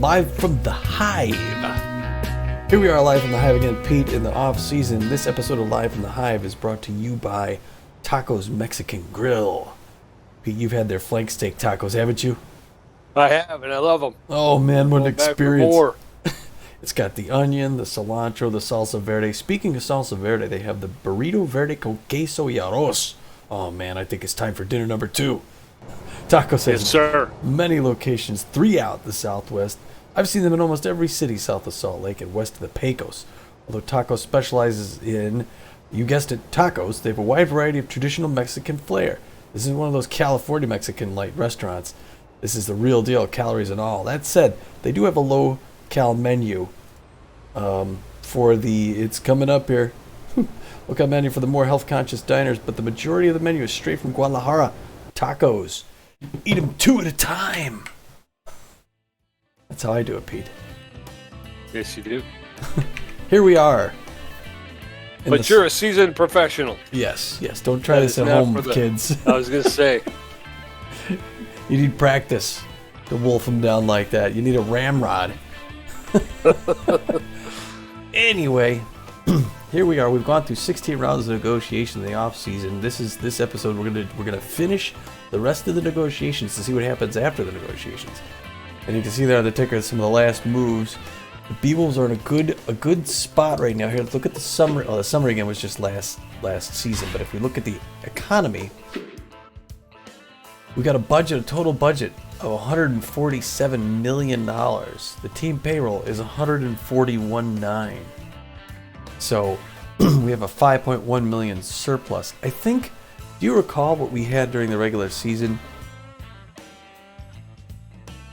live from the Hive. Here we are live from the Hive again, Pete, in the off-season. This episode of Live from the Hive is brought to you by Tacos Mexican Grill. Pete, you've had their flank steak tacos, haven't you? I have, and I love them. Oh, man, what an experience. More. It's got the onion, the cilantro, the salsa verde. Speaking of salsa verde, they have the burrito verde con queso y arroz. Oh, man, I think it's time for dinner number 2. Tacos has many locations, 3 out the Southwest. I've seen them in almost every city south of Salt Lake and west of the Pecos. Although Tacos specializes in, you guessed it, tacos, they have a wide variety of traditional Mexican flair. This is one of those California Mexican light restaurants. This is the real deal, calories and all. That said, they do have a low-cal menu it's coming up here. Low-cal menu for the more health-conscious diners, but the majority of the menu is straight from Guadalajara. Tacos. Eat them 2 at a time. That's how I do it, Pete. Yes, you do. Here we are. But you're a seasoned professional. Yes. Don't try this at home, kids. I was going to say. You need practice to wolf them down like that. You need a ramrod. Anyway, here we are. We've gone through 16 rounds of negotiation in the off season. This episode we're gonna finish the rest of the negotiations to see what happens after the negotiations. And you can see there on the ticker some of the last moves. The B-Wolves are in a good spot right now. Here, look at the summary. Oh, the summary again was just last season. But if we look at the economy, we got a total budget of $147 million. The team payroll is $141.9. So we have a $5.1 million surplus. I think, do you recall what we had during the regular season?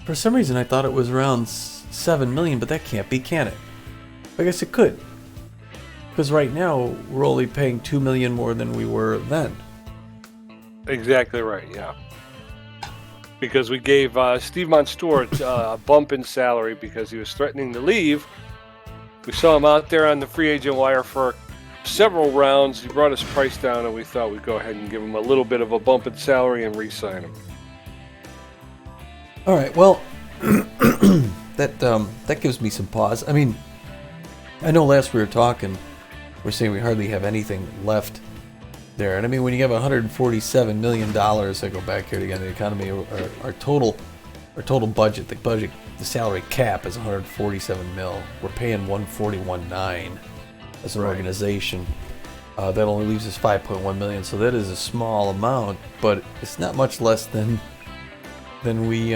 For some reason I thought it was around $7 million, but that can't be, can it? I guess it could. Because right now we're only paying $2 million more than we were then. Exactly right, yeah. Because we gave Steve Monstour a bump in salary because he was threatening to leave. We saw him out there on the free agent wire for several rounds. He brought his price down, and we thought we'd go ahead and give him a little bit of a bump in salary and re-sign him. All right, well, that gives me some pause. I mean, I know last we were talking, we're saying we hardly have anything left there. And I mean, when you have $147 million, I go back here again, the economy, our total budget, the salary cap is $147 mil. We're paying $141.9 as an organization. That only leaves us $5.1 million. So that is a small amount, but it's not much less than we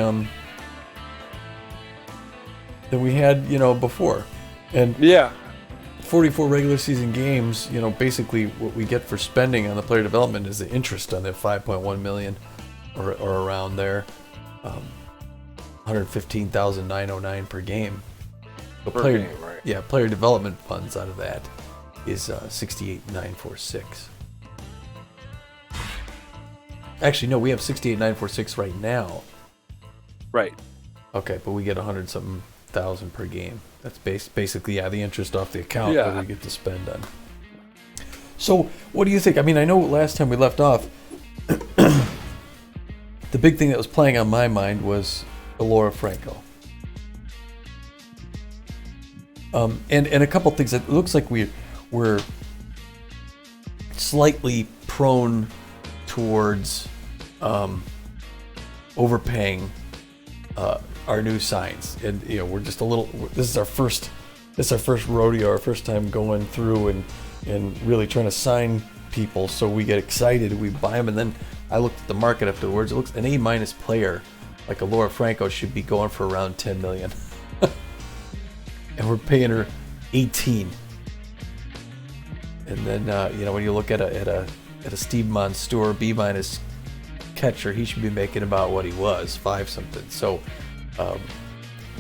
had, before. And yeah, 44 regular season games, basically what we get for spending on the player development is the interest on that $5.1 million or around there. $115,909 per game. So game, right? Yeah, player development funds out of that is $68,946. Actually, no, we have $68,946 right now. Right. Okay, but we get 100-something thousand per game. That's basically the interest off the account that we get to spend on. So, what do you think? I mean, I know last time we left off, the big thing that was playing on my mind was Alora Franco. And a couple things. It looks like we're slightly prone towards overpaying our new signs, and we're just a little. This is our first rodeo, our first time going through and really trying to sign people. So we get excited, we buy them, and then I looked at the market afterwards. It looks an A- player like Alora Franco should be going for around $10 million, and we're paying her 18. And then when you look at a Steve Monstour B- catcher, he should be making about what he was, 5 something. So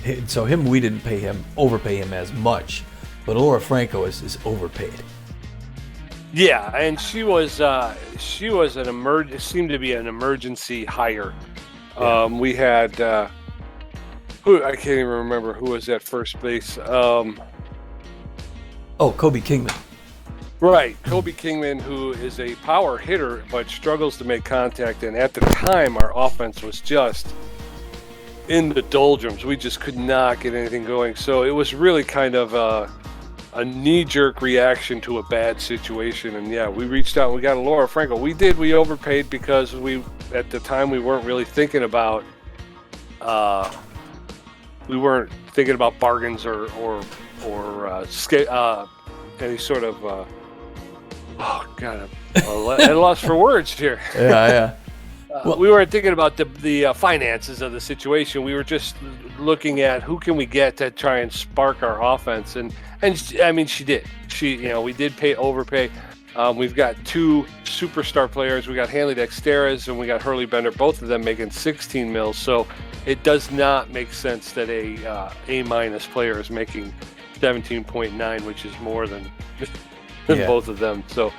we didn't overpay him as much, but Alora Franco is overpaid. Yeah, and she was it seemed to be an emergency hire. Yeah. We had who I can't even remember who was at first base. Kobe Kingman. Right, Kobe Kingman, who is a power hitter but struggles to make contact, and at the time our offense was just in the doldrums. We just could not get anything going. So it was really kind of a knee-jerk reaction to a bad situation. And yeah, we reached out and we got a Laura Franco. We overpaid because at the time we weren't really thinking about bargains or any sort of oh god, I'm at a loss for words here. Yeah. Well, we weren't thinking about the finances of the situation. We were just looking at who can we get to try and spark our offense, and I mean, she did. We did overpay. We've got two superstar players. We got Hanley Dexteras and we got Hurley Bender, both of them making 16 mils. So it does not make sense that A- player is making 17.9, which is more than both of them. So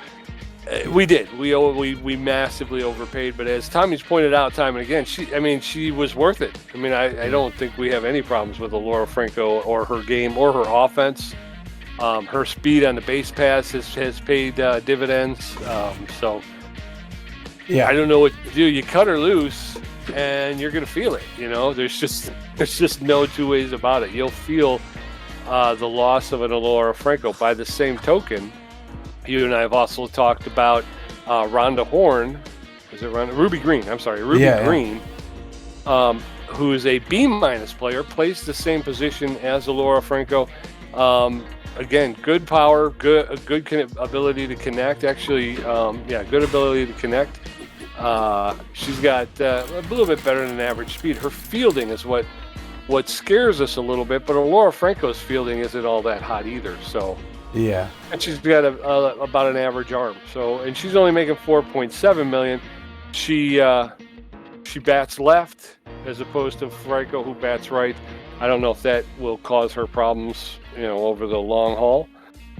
we did. We massively overpaid. But as Tommy's pointed out time and again, she was worth it. I mean, I don't think we have any problems with Laura Franco or her game or her offense. Her speed on the base pass has paid dividends. So I don't know what to do. You cut her loose, and you're gonna feel it. There's just no two ways about it. You'll feel the loss of an Laura Franco. By the same token, you and I have also talked about Rhonda Horn. Is it Rhonda? Ruby Green? I'm sorry, Ruby Green. Who is a B- player, plays the same position as Laura Franco. Again, good power, good ability to connect. Actually, good ability to connect. She's got a little bit better than average speed. Her fielding is what scares us a little bit, but Laura Franco's fielding isn't all that hot either. So yeah, and she's got about an average arm. So, and she's only making 4.7 million. She bats left as opposed to Franco, who bats right. I don't know if that will cause her problems, over the long haul.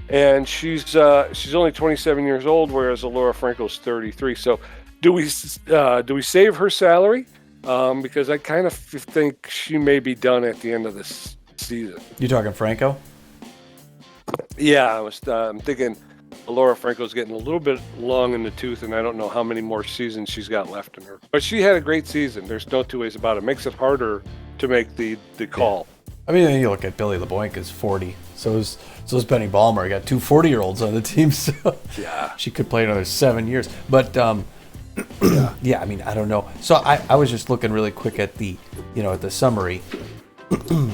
And she's only 27 years old, whereas Laura Franco's 33. So, do we save her salary? Because I kind of think she may be done at the end of this season. You talking Franco? Yeah, I'm thinking Laura Franco's getting a little bit long in the tooth, and I don't know how many more seasons she's got left in her. But she had a great season. There's no two ways about it. It makes it harder to make the call. Yeah. I mean, you look at Billy LeBoink is 40. So is Benny Ballmer. I got two 40-year-olds on the team, so yeah, she could play another 7 years. But yeah, I mean, I don't know. So I was just looking really quick at the at the summary,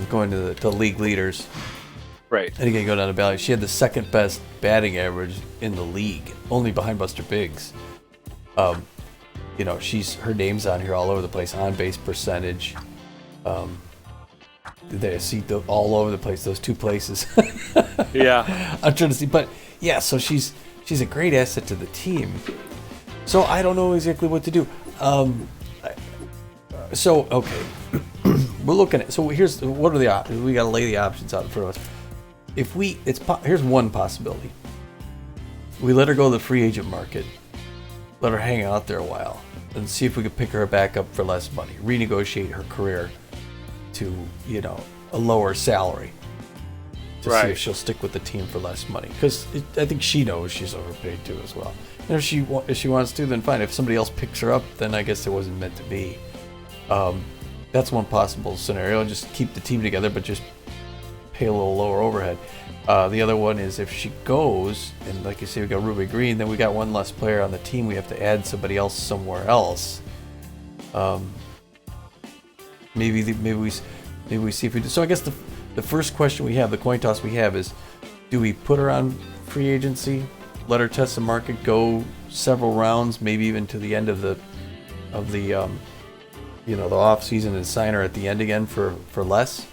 going to the league leaders. Right. And again, go down to Valley. She had the second best batting average in the league, only behind Buster Biggs. Her name's on here all over the place. On base percentage. They see all over the place. Those two places. Yeah. I'm trying to see, but yeah. So she's a great asset to the team. So I don't know exactly what to do. So okay, we're looking at. So what are the options? We got to lay the options out in front of us. Here's one possibility. We let her go to the free agent market, let her hang out there a while, and see if we could pick her back up for less money, renegotiate her career to a lower salary to see if she'll stick with the team for less money. Because I think she knows she's overpaid too as well. And if she wants to, then fine. If somebody else picks her up, then I guess it wasn't meant to be. That's one possible scenario. Just keep the team together, but just pay a little lower overhead. The other one is if she goes, and like you say, we got Ruby Green, then we got one less player on the team. We have to add somebody else somewhere else. Maybe we see if we do. So I guess the first question we have, the coin toss we have, is: do we put her on free agency, let her test the market, go several rounds, maybe even to the end of the off season, and sign her at the end again for less?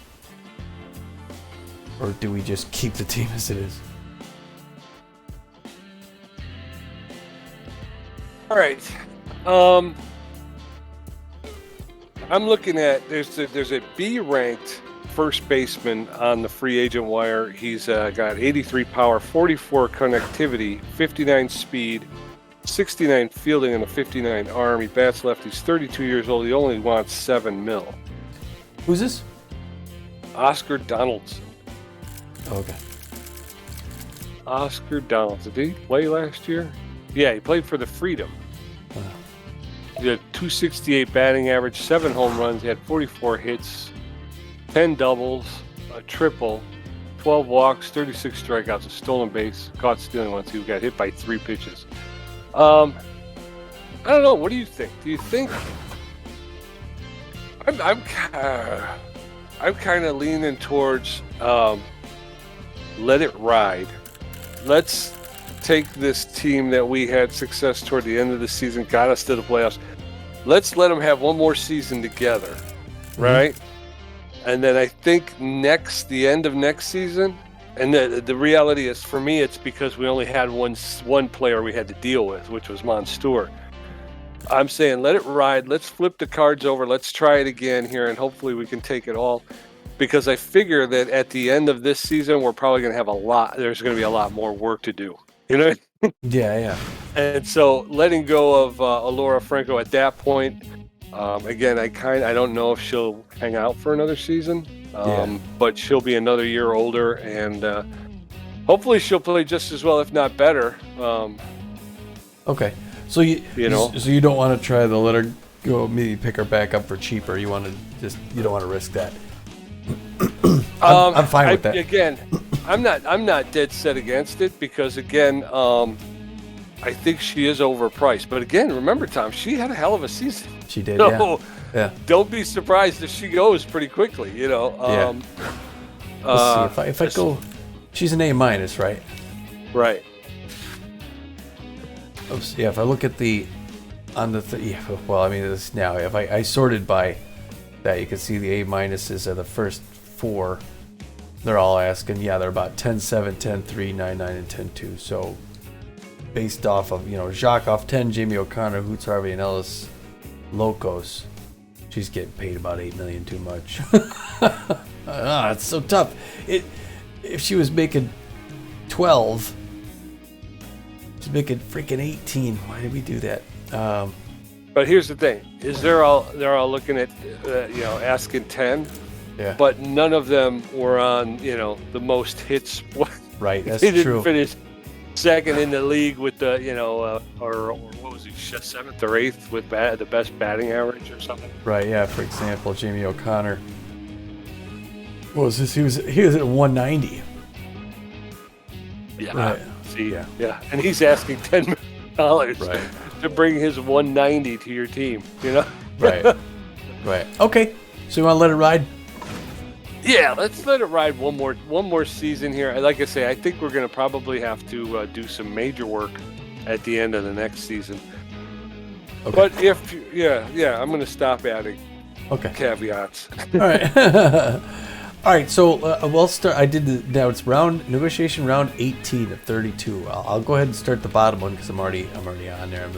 Or do we just keep the team as it is? All right. I'm looking at there's a B-ranked first baseman on the free agent wire. He's got 83 power, 44 connectivity, 59 speed, 69 fielding, and a 59 arm. He bats left. He's 32 years old. He only wants $7 million. Who's this? Oscar Donaldson. Okay. Oscar Donaldson. Did he play last year? Yeah, he played for the Freedom. He had 268 batting average, 7 home runs. He had 44 hits, 10 doubles, a triple, 12 walks, 36 strikeouts, a stolen base, caught stealing one too. Got hit by 3 pitches. I don't know. What do you think? Do you think? I'm kind of leaning towards let it ride. Let's take this team that we had success toward the end of the season, got us to the playoffs. Let's let them have one more season together, right? And then I think the end of next season, and the reality is, for me, it's because we only had one player we had to deal with, which was Monstour. I'm saying let it ride. Let's flip the cards over. Let's try it again here, and hopefully we can take it all. Because I figure that at the end of this season, we're probably going to have there's going to be a lot more work to do. You know? Yeah. And so letting go of Alora Franco at that point, again, I don't know if she'll hang out for another season, but she'll be another year older, and hopefully she'll play just as well, if not better. Okay. So you don't want to try to let her go, maybe pick her back up for cheaper. You want to you don't want to risk that. I'm fine with that. Again, I'm not dead set against it because again, I think she is overpriced. But again, remember, Tom, she had a hell of a season. She did. So yeah. Don't be surprised if she goes pretty quickly. You know. Let's see if I go. She's an A-, right? Right. Yeah, if I look at this now, if I sorted by that, you can see the A- are the first 4. They're all asking, they're about 10-7, 10-3, 9-9, and 10-2. So based off of, Jacques off 10, Jamie O'Connor, Hoots, Harvey, and Ellis, Locos, she's getting paid about $8 million too much. It's so tough. If she was making 12, she's making freaking 18. Why did we do that? But here's the thing: is they're all looking at asking 10, but none of them were on the most hits. Right, that's they didn't true. Finish second in the league with the or what was he, 7th or 8th with the best batting average or something. Right, yeah. For example, Jamie O'Connor. What was this? He was at 190. Yeah. Right. See, yeah, and he's asking $10 million to bring his 190 to your team. Right. Okay. So you want to let it ride? Yeah, let's let it ride one more season here. Like I say, I think we're going to probably have to do some major work at the end of the next season. Okay. But I'm going to stop adding caveats. All right. All right, so we'll start. Now it's negotiation round 18 of 32. I'll go ahead and start the bottom one because I'm already on there.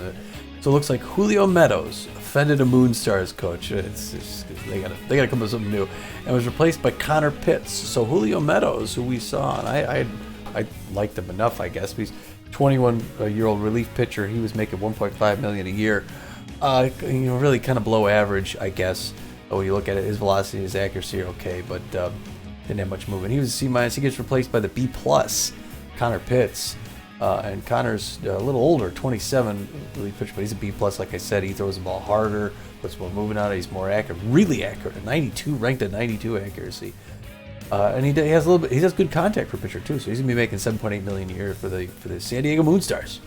So it looks like Julio Meadows offended a Moonstars coach. They gotta come up with something new, and was replaced by Connor Pitts. So Julio Meadows, who we saw, and I liked him enough, I guess. He's 21-year-old relief pitcher. He was making $1.5 million a year. Really kind of below average, I guess. When you look at it, his velocity and his accuracy are okay, but didn't have much movement. He was a C-. He gets replaced by the B+, Connor Pitts. And Connor's a little older, 27, really pitcher, but he's a B+. Like I said, he throws the ball harder, puts more movement on it. He's more accurate, really accurate. 92, ranked at 92 accuracy. And he has he does good contact for pitcher too. So he's gonna be making $7.8 million a year for the San Diego Moonstars.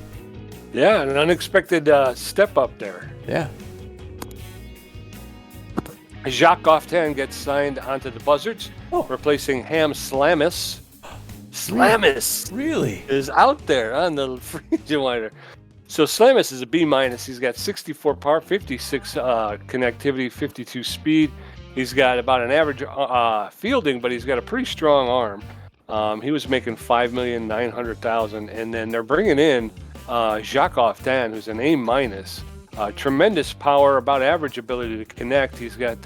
Yeah, an unexpected step up there. Yeah. Jacques Often gets signed onto the Buzzards, replacing Ham Slamis. Slamis really is out there on the free agent wire. So Slamis is a B-. He's got 64 power, 56 connectivity, 52 speed. He's got about an average fielding, but he's got a pretty strong arm. He was making $5,900,000, and then they're bringing in Jacques Often, who's an A-. Tremendous power, about average ability to connect. He's got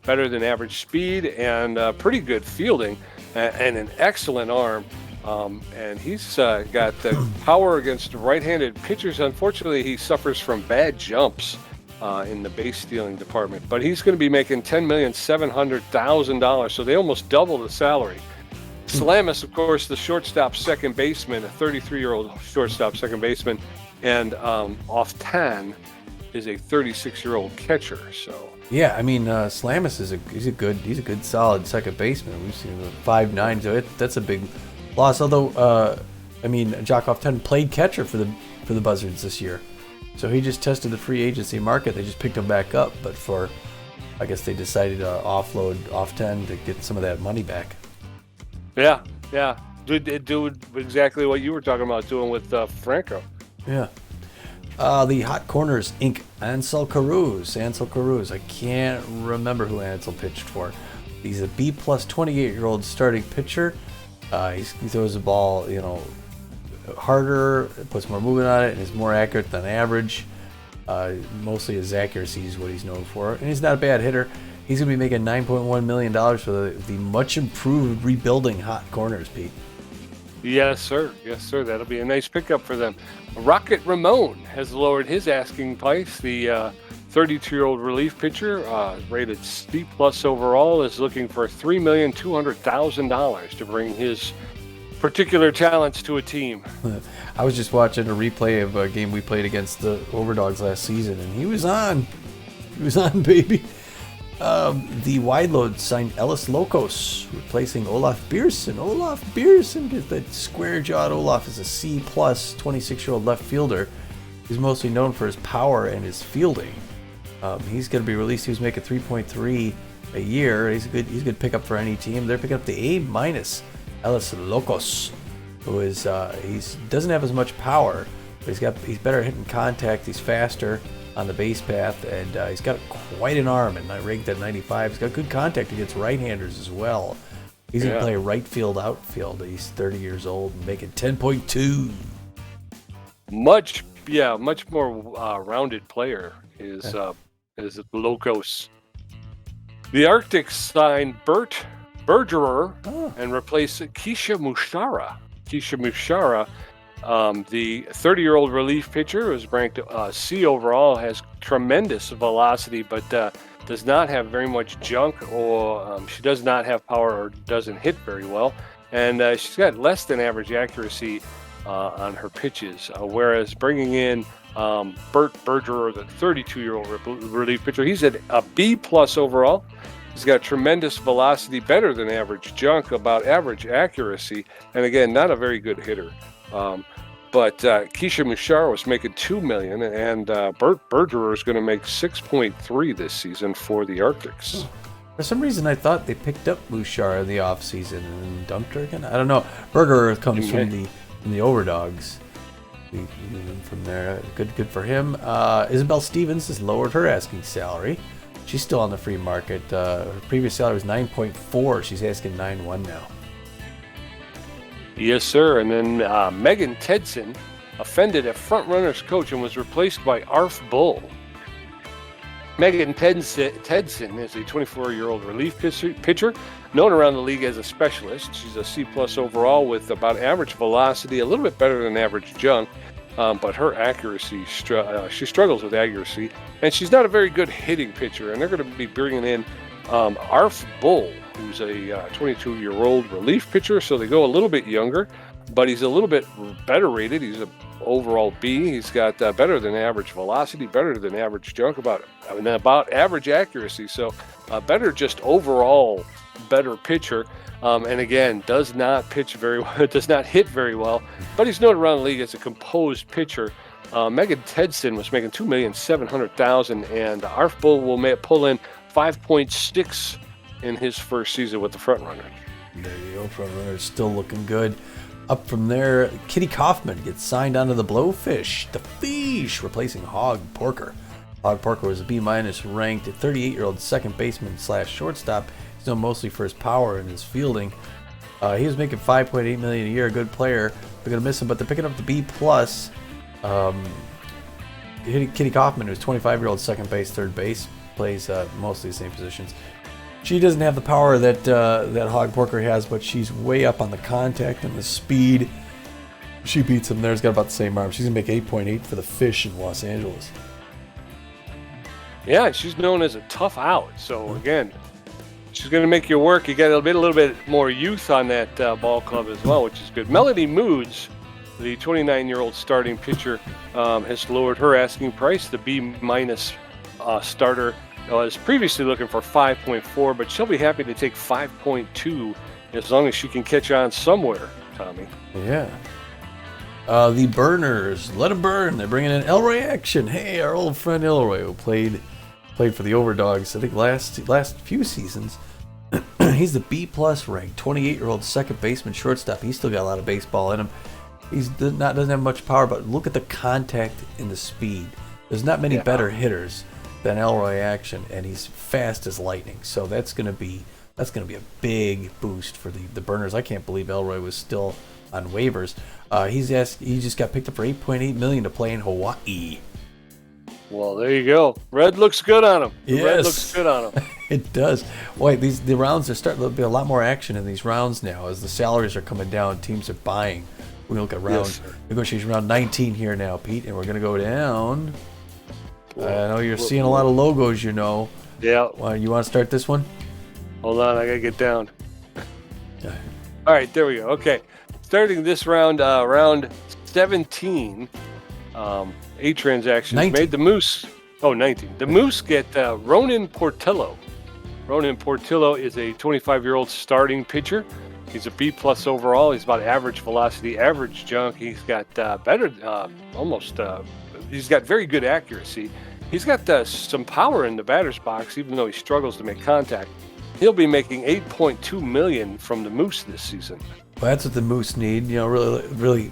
better than average speed and pretty good fielding and an excellent arm. And he's got the power against right-handed pitchers. Unfortunately, he suffers from bad jumps in the base stealing department. But he's going to be making $10,700,000, so they almost double the salary. Slamis, of course, the shortstop second baseman, a 33-year-old shortstop second baseman, and Often is a 36-year-old catcher. So Yeah, I mean, Slamus is he's a good solid second baseman. We've seen him at 5'9", so that's a big loss. Although, I mean, Jakov 10 played catcher for the Buzzards this year, so he just tested the free agency market. They just picked him back up, but I guess they decided to offload off 10 to get some of that money back. Yeah. Do exactly what you were talking about doing with Franco. Yeah. The Hot Corners Inc. Ansel Carouse. I can't remember who Ansel pitched for. He's a B+ 28-year-old starting pitcher. He throws the ball, harder, puts more movement on it, and is more accurate than average. Mostly his accuracy is what he's known for, and he's not a bad hitter. He's going to be making $9.1 million for the much improved rebuilding Hot Corners, Pete. Yes, sir. That'll be a nice pickup for them. Rocket Ramon has lowered his asking price. The 32-year-old relief pitcher, rated C+ overall, is looking for $3,200,000 to bring his particular talents to a team. I was just watching a replay of a game we played against the Overdogs last season, and he was on. Baby. The wide load signed Ellis Locos, replacing Olaf Bierson. That square-jawed Olaf is a C+ 26-year-old left fielder. He's mostly known for his power and his fielding. He's going to be released. He was making $3.3 a year. He's a good pickup for any team. They're picking up the A- Ellis Locos, who is doesn't have as much power, but he's better at hitting contact. He's faster on the base path, and he's got quite an arm, and ranked at 95. He's got good contact against right-handers as well. He's going to play right field, outfield. He's 30 years old and making 10.2. Much more rounded player is Locos. The Arctic signed Bert Bergerer and replaced Keisha Mushara. The 30-year-old relief pitcher was ranked C overall, has tremendous velocity, but does not have very much junk, or she does not have power or doesn't hit very well. And she's got less than average accuracy on her pitches, whereas bringing in Bert Bergerer, the 32-year-old relief pitcher, he's at a B+ overall. He's got tremendous velocity, better than average junk, about average accuracy, and again, not a very good hitter. But Keisha Mushara was making $2 million, and Bert Bergerer is going to make $6.3 this season for the Arctics. For some reason, I thought they picked up Mushara in the offseason and dumped her again. I don't know. Bergerer comes from the Overdogs. From there, good for him. Isabel Stevens has lowered her asking salary. She's still on the free market. Her previous salary was 9.4. She's asking 9.1 now. Yes, sir. And then Megan Tedson offended a Frontrunners coach and was replaced by Arf Bull. Megan Tedson is a 24-year-old relief pitcher, known around the league as a specialist. She's a C+ overall with about average velocity, a little bit better than average junk, but her accuracy, she struggles with accuracy, and she's not a very good hitting pitcher. And they're going to be bringing in Arf Bull, who's a 22-year-old relief pitcher, so they go a little bit younger, but he's a little bit better rated. He's an overall B. He's got better than average velocity, better than average junk, about average accuracy, so better just overall better pitcher. And again, does not pitch very well, does not hit very well, but he's known around the league as a composed pitcher. Megan Tedson was making $2,700,000, and Arf Bull will pull in 5.6 in his first season with the Frontrunners. There you go, Frontrunners still looking good. Up from there, Kitty Kaufman gets signed onto the Blowfish, the Fish, replacing Hog Porker. Hog Porker was a B- ranked 38-year-old second baseman / shortstop. He's known mostly for his power and his fielding. He was making $5.8 million a year, a good player. They're going to miss him, but they're picking up the B+. Kitty Kaufman, who's 25-year-old second base, third base, plays mostly the same positions. She doesn't have the power that Hog Porker has, but she's way up on the contact and the speed. She beats him there. He's got about the same arm. She's going to make 8.8 for the Fish in Los Angeles. Yeah, she's known as a tough out. So, again, she's going to make you work. You got a little bit more youth on that ball club as well, which is good. Melody Moods the 29-year-old starting pitcher, has lowered her asking price. The B- starter was previously looking for 5.4, but she'll be happy to take 5.2 as long as she can catch on somewhere, Tommy. Yeah. The Burners, let them burn. They're bringing in Elroy Action. Hey, our old friend Elroy, who played for the Overdogs, I think last few seasons. He's the B+ ranked 28-year-old second baseman shortstop. He's still got a lot of baseball in him. Doesn't have much power, but look at the contact and the speed. There's not many better hitters than Elroy Action, and he's fast as lightning. So that's gonna be a big boost for the Burners. I can't believe Elroy was still on waivers. He just got picked up for $8.8 million to play in Hawaii. Well, there you go. Red looks good on him. Yes. Red looks good on him. It does. Wait, the rounds are starting to be a lot more action in these rounds now as the salaries are coming down. Teams are buying. We look at negotiation round 19 here now, Pete, and we're going to go down. I know you're seeing a lot of logos, you know. Yeah. You want to start this one? Hold on, I got to get down. All right, there we go. Okay. Starting this round, round 17, 8 transactions 19. made. The Moose, 19. The Moose get Ronan Portillo. Ronan Portillo is a 25-year-old starting pitcher. He's a B+ overall. He's about average velocity, average junk. He's got he's got very good accuracy. He's got some power in the batter's box, even though he struggles to make contact. He'll be making $8.2 million from the Moose this season. Well, that's what the Moose need. You know, really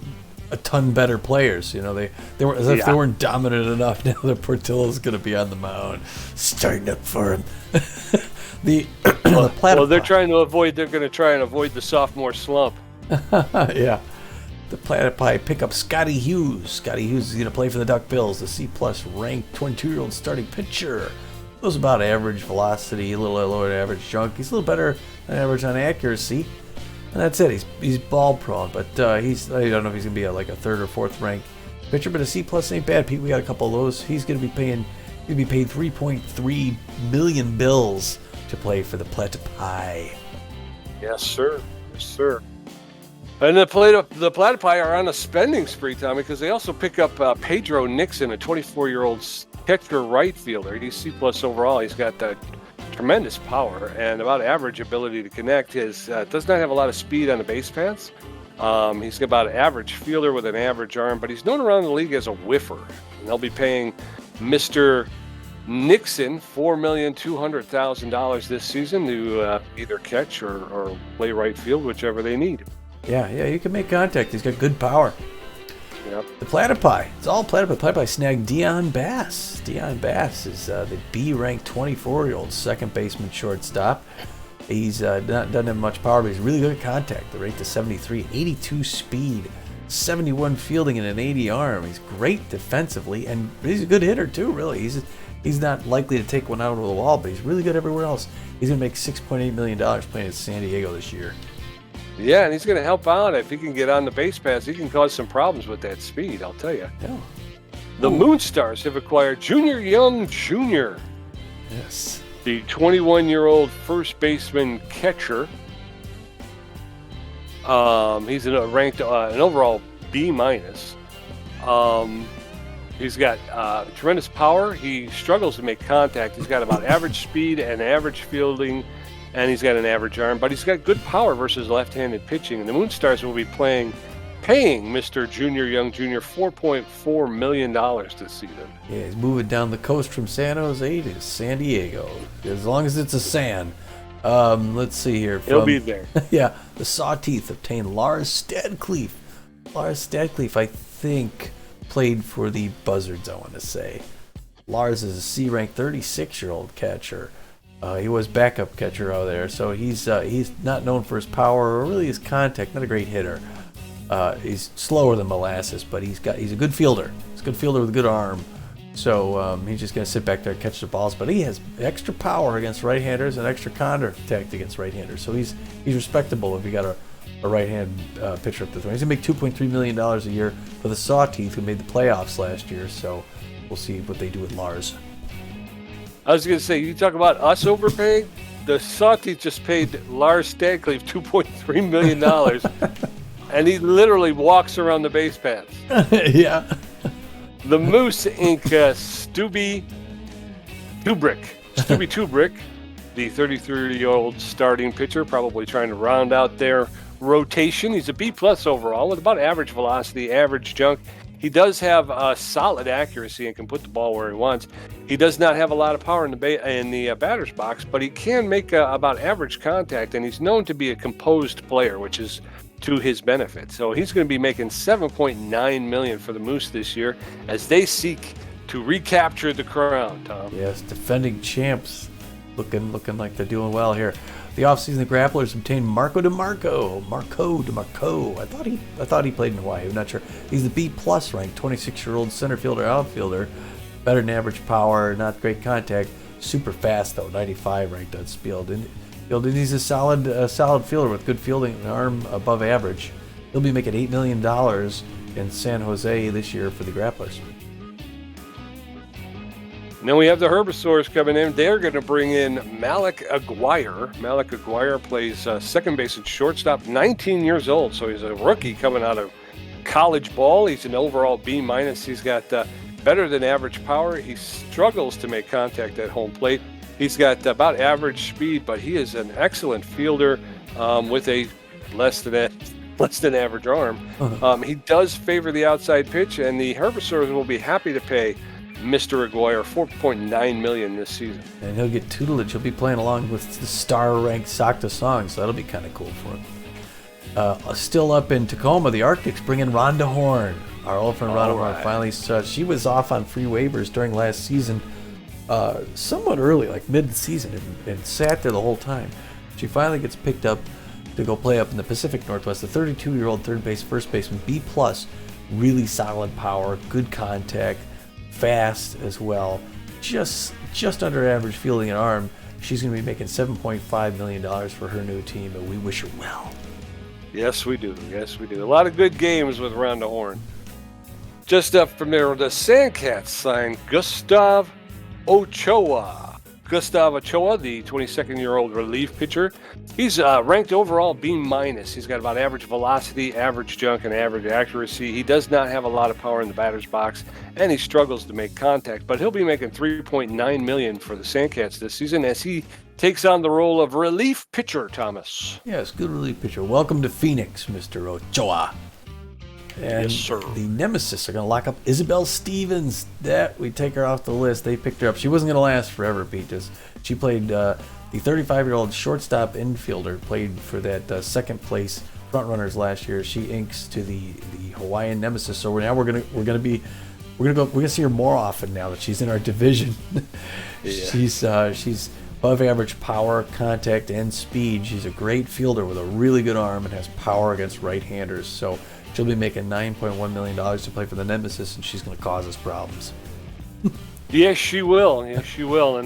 a ton better players. You know, they were as if they weren't dominant enough. Now that Portillo's going to be on the mound, starting up for him. The platypi. Well, they're going to try and avoid the sophomore slump. Yeah. The Platypi pick up Scotty Hughes. Scotty Hughes is going to play for the Duck Bills, the C+ ranked 22-year-old starting pitcher. It was about average velocity, a little lower than average junk. He's a little better than average on accuracy. And that's it. He's ball prone, but I don't know if he's going to be like a 3rd or 4th ranked pitcher, but a C+ ain't bad, Pete. We got a couple of those. He's going to be paid $3.3 million bills to play for the Platypi. Yes, sir. Yes, sir. And the Platypi are on a spending spree, Tommy, because they also pick up Pedro Nixon, a 24-year-old catcher right fielder. He's C+ overall. He's got tremendous power and about average ability to connect. His does not have a lot of speed on the base paths. He's about an average fielder with an average arm, but he's known around the league as a whiffer. And they'll be paying Mr. Nixon $4,200,000 this season to either catch or play right field, whichever they need. Yeah, you can make contact. He's got good power. Yep. The Platypi. It's all Platypi. Platypi snagged Dion Bass. Dion Bass is the B-ranked 24-year-old second baseman shortstop. He's doesn't have much power, but he's really good at contact. The rate to 73, 82 speed, 71 fielding, and an 80 arm. He's great defensively, and he's a good hitter too. Really, he's not likely to take one out of the wall, but he's really good everywhere else. He's gonna make $6.8 million playing in San Diego this year. Yeah, and he's going to help out. If he can get on the base paths, he can cause some problems with that speed, I'll tell you. Yeah. The Moonstars have acquired Junior Young Jr. Yes. The 21-year-old first baseman catcher. He's ranked an overall B-. He's got tremendous power. He struggles to make contact. He's got about average speed and average fielding, and he's got an average arm, but he's got good power versus left-handed pitching. And the Moonstars will be paying Mr. Junior Young Jr. $4.4 million this season. Yeah, he's moving down the coast from San Jose to San Diego, as long as it's a San. Let's see here. He'll be there. Yeah, the Sawteeth obtained Lars Stadcliffe. Lars Stadcliffe, I think, played for the Buzzards, I want to say. Lars is a C-ranked 36-year-old catcher. He was backup catcher out there, so he's not known for his power or really his contact. Not a great hitter. He's slower than molasses, but he's a good fielder. He's a good fielder with a good arm. So he's just going to sit back there and catch the balls. But he has extra power against right-handers and extra contact against right-handers. So he's respectable if you got a right-hand pitcher up the throw. He's going to make $2.3 million a year for the Sawteeth, who made the playoffs last year. So we'll see what they do with Lars. I was going to say, you talk about us overpaying? The Sawteeth just paid Lars Stadcliffe $2.3 million. and he literally walks around the base paths. Yeah. The Moose Inc. Stubby Tubrick, the 33-year-old starting pitcher, probably trying to round out their rotation. He's a B+ overall with about average velocity, average junk. He does have solid accuracy and can put the ball where he wants. He does not have a lot of power in the batter's box, but he can make about average contact, and he's known to be a composed player, which is to his benefit. So he's going to be making $7.9 million for the Moose this year as they seek to recapture the crown, Tom. Yes, defending champs, looking like they're doing well here. The offseason, the Grapplers obtained Marco DeMarco. I thought he played in Hawaii. I'm not sure. He's the B+ ranked 26-year-old center fielder, outfielder. Better than average power, not great contact. Super fast though, 95 ranked on Field. And he's a solid fielder with good fielding and arm above average. He'll be making $8 million in San Jose this year for the Grapplers. And then we have the Herbisaurs coming in. They're going to bring in Malik Aguirre. Malik Aguirre plays second base and shortstop, 19 years old. So he's a rookie coming out of college ball. He's an overall B-. He's got better than average power. He struggles to make contact at home plate. He's got about average speed, but he is an excellent fielder with a less than average arm. He does favor the outside pitch, and the Herbisaurs will be happy to pay Mr. Aguirre $4.9 million this season. And he'll get tutelage. He'll be playing along with the star-ranked Sakta Song, so that'll be kind of cool for him. Still up in Tacoma, the Arctics bring in Rhonda Horn. Our old friend Rhonda Horn finally she was off on free waivers during last season, somewhat early, like mid-season, and sat there the whole time. She finally gets picked up to go play up in the Pacific Northwest. The 32-year-old third base, first baseman, B+, really solid power, good contact, fast as well, just under average fielding and arm. She's going to be making $7.5 million for her new team, and we wish her well. Yes, we do. A lot of good games with Rhonda Horn. Just up from there, the Sandcats signed Gustav Ochoa. Gustav Ochoa, the 22-year-old relief pitcher. He's ranked overall B-. He's got about average velocity, average junk, and average accuracy. He does not have a lot of power in the batter's box, and he struggles to make contact. But he'll be making $3.9 million for the Sandcats this season as he takes on the role of relief pitcher, Thomas. Yes, good relief pitcher. Welcome to Phoenix, Mr. Ochoa. And yes, sir. The Nemesis are going to lock up Isabel Stevens. That we take her off the list. They picked her up. She wasn't going to last forever, Pete. She played the 35-year-old shortstop infielder. Played for that second place Frontrunners last year. She inks to the Hawaiian Nemesis. So now we're gonna see her more often now that she's in our division. Yeah. She's above average power, contact, and speed. She's a great fielder with a really good arm and has power against right-handers. So she'll be making $9.1 million to play for the Nemesis, and she's going to cause us problems. Yes, she will. And the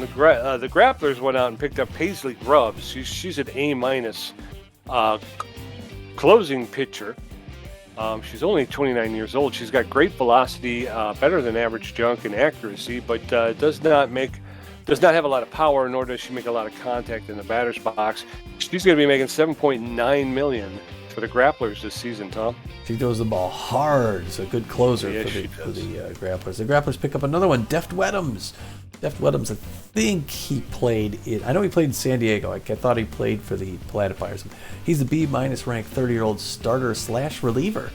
Grapplers went out and picked up Paisley Grubbs. She's an A- closing pitcher. She's only 29 years old. She's got great velocity, better than average junk and accuracy, but does not have a lot of power, nor does she make a lot of contact in the batter's box. She's going to be making $7.9 million for the Grapplers this season, Tom. She throws the ball hard. It's a good closer for the Grapplers. The Grapplers pick up another one, Deft Weddams. Deft Weddams, I think he played I know he played in San Diego. I thought he played for the Platypires. He's the B- ranked 30-year-old starter / reliever.